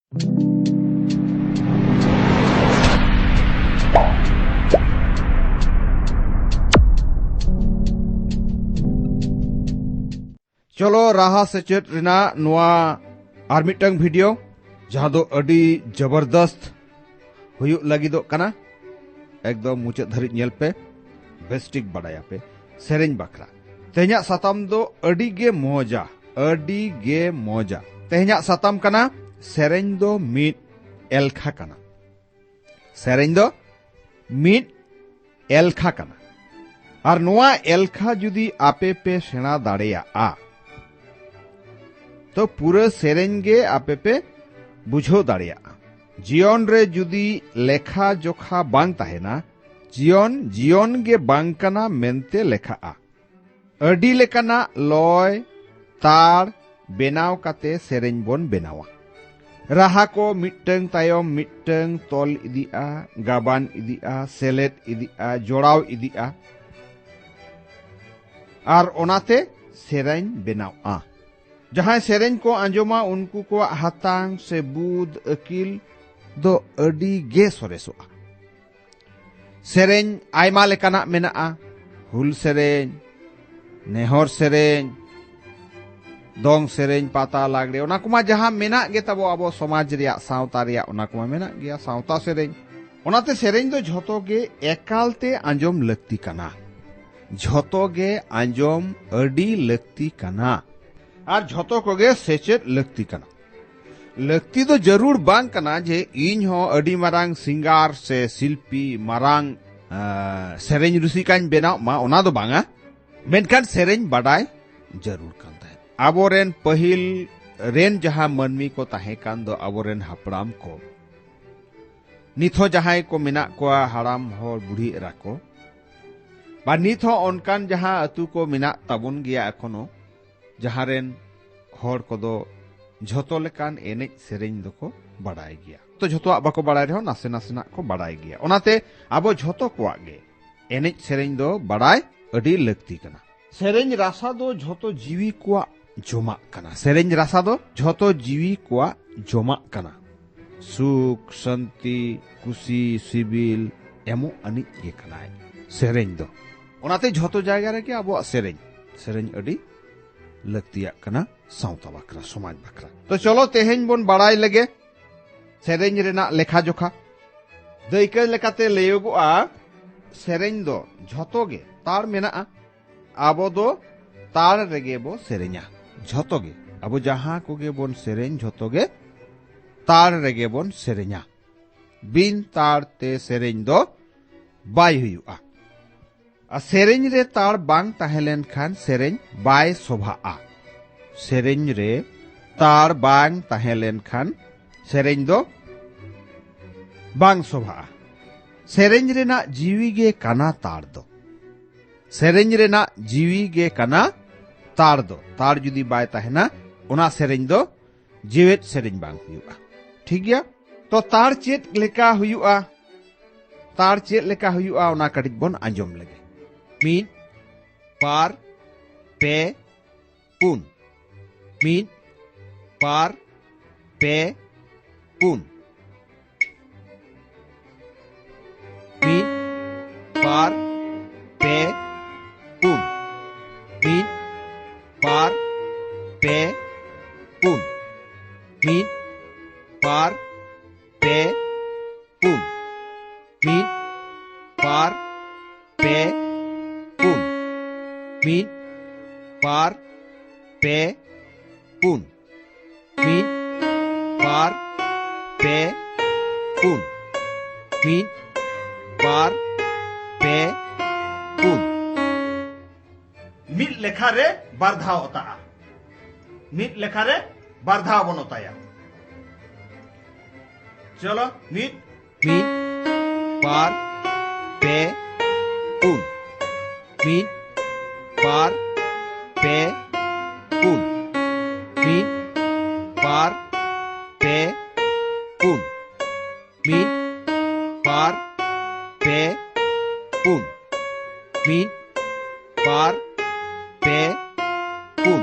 चलो राहा सेचेत रिना नुआ आर मिटंग वीडियो जहां दो अडी जबरदस्त हुयुग लागिदो कना एकदम मुचाद धरिज नेल पे बेस्टिक बडाया पे सेरेंज बखरा तेहना साताम दो अडी गे मोजा तेहना साताम कना सेरेंज दो मिट एलखा कना सेरेंज दो मिट एलखा कना और नुआ एलखा जुदी आपे पे सेना दाड़ेया आ तो पूरा सेरेंज गे आपे पे बुझो दाड़िया जीवन रे जुदी लेखा जोखा बांग ताहेना जीवन गे बांग कना मेनते लेखा आ अडी लेकाना लय तार बेनाव काते सेरेंज बोन बेनावा राहा को मिटंग तायम मिटंग तोल इदिया गाबान इदिया सेलेट इदिया जोड़ाव इदिया आर ओनाते सेरेंज बेनाव आ जहां सेरेंज को आंजोमा उनको को हातांग से बुद अकिल दो अडी गे सोरेसोआ सेरेंज आयमा लेकाना मेनाआ हुल सेरेंज नेहर सेरेंज दोंग सेरेंज पाता लागड़े ओना कुमा जहां मेना गे तबो आबो समाज रिया सावता रिया ओना कुमा मेना गया सावता सेरेंज ओनाते सेरेंज दो झोतो गे एकालते आंजोम लक्ति कना झोतो गे आंजोम अडी लक्ति कना और झोतो कोगे सेचेत लक्ति कना लक्ति तो जरूर बांग कना जे इन हो अडी मारांग सिंगार से शिल्पी मारांग सेरेंज रुसिकान बेनाव मा ओना दो बांगा मेनखान सेरेंज बाडाय जरूर कान ताहे आबोरेन पहिल रेन जहां मनमी को ताहे कान दो आबोरेन हापड़ाम को निथो जहां को मेना कोआ हाराम हो बुढ़ी एरा को बा निथो ओनकान जहां अतु को मेना ताबुन गिया एखोनो जहां रेन होड़ को दो झोतो लेकान एनेज सेरेंज दो को बड़ाय गया तो झोतो बाको बड़ाय रहो नासे नासेना को बड़ाय गया ओनाते आबो झोतो कोआ गे एनेज सेरेंज दो बड़ाय अडी लगती कना सेरेंज रासा दो झोतो जीवी कोआ जोमा कना सेरेंज रासा दो झोतो जीवी कोआ जोमा कना सुख शांति खुशी सिबिल एमो अनि ये कनाय सेरेंज दो ओनाते झोतो जायगा रे के आबो सेरेंज अडी लक्तिया कना सावता बकरा समाज बकरा तो चलो तेहेन बोन बड़ाई लगे सेरेंज रेना लेखा जोखा दैका लेकाते लेयोगोआ सेरेंज दो झोतो गे तार मेना आबो दो तार रेगे बो सेरेंजा झोतो गे आबो जहां कोगे बोन सेरेंज झोतो गे तार रेगे बोन सेरेंजा बिन तार ते सेरेंज दो बाय हुयुआ आ सेरेंज रे तार बांग ताहेलेन खान सेरेंज बाय शोभा आ सेरेंज रे तार बांग ताहेलेन खान सेरेंज दो बांग शोभा आ सेरेंज रेना जीवी गे काना तार दो सेरेंज रेना जीवी गे काना तार दो तार जुदी बाय ताहेना ओना सेरेंज दो जीवेत सेरेंज बांग हुयुआ ठीक गया तो तार चेत लेका हुयुआ ओना कटिज बोन आंजोम लगे मीन पार पे पुन मीन पार पे पुन मीन पार पे पुन मीन पार पे पुन मीन पार पे पुन मीन पार पे पुन मीन पार पे पुन मीन पार पे पुन मीन पार पे पुन मिट लेखा रे बारधा होता मिट लेखा रे बारधा बन होता चलो मिट पार पे पुन मीन पार पे पुन मीन पार पे पुन मीन पार पे पुन मीन पार पे पुन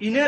इने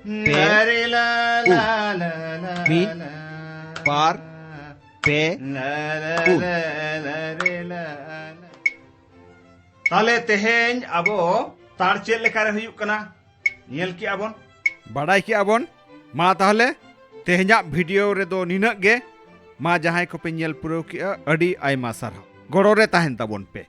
ᱢᱤᱫ ᱵᱟᱨ ᱯᱮ ᱯᱩᱱ ताले तेहेñ अबो तार चेद लेकारे हुयुक कना नेल की आबोन बाडाय की आबोन मा ताहले तेहेñा वीडियो रे दो निनक गे मा जहां को पे नेल पुरो की अडी आयमा सारहाव गड़ो रे ताहेन ताबोन पे।